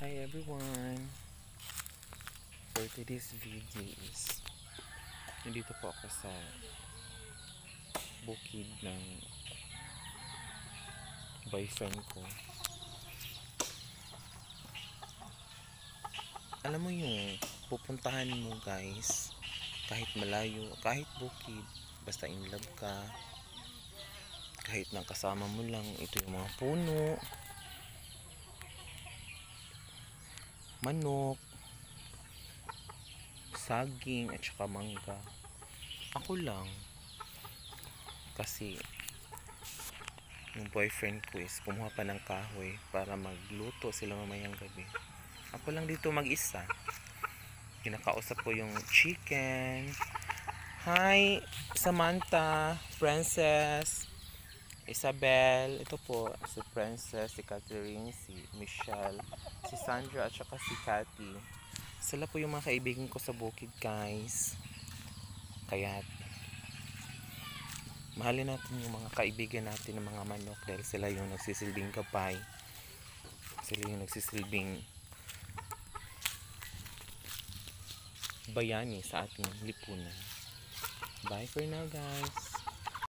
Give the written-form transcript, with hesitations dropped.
Hi everyone! For today's video is nandito po ako sa bukid ng boyfriend ko. Alam mo yung pupuntahan mo guys, kahit malayo, kahit bukid, basta in love ka, kahit nang kasama mo lang, ito yung mga puno, manok, saging at saka mangga. Ako lang kasi yung boyfriend ko is kumuha pa ng kahoy para magluto sila mamayang gabi. Ako lang dito mag-isa. Kinakausap ko yung chicken. Hi Samantha, Princess, Isabel, ito po si Princess, si Catherine, si Michelle, si Sandra at saka si Cathy. Sila po yung mga kaibigan ko sa bukid guys. Kaya mahalin natin yung mga kaibigan natin ng mga manok dahil sila yung nagsisilbing gabay. Sila yung nagsisilbing bayani sa ating lipunan. Bye for now guys.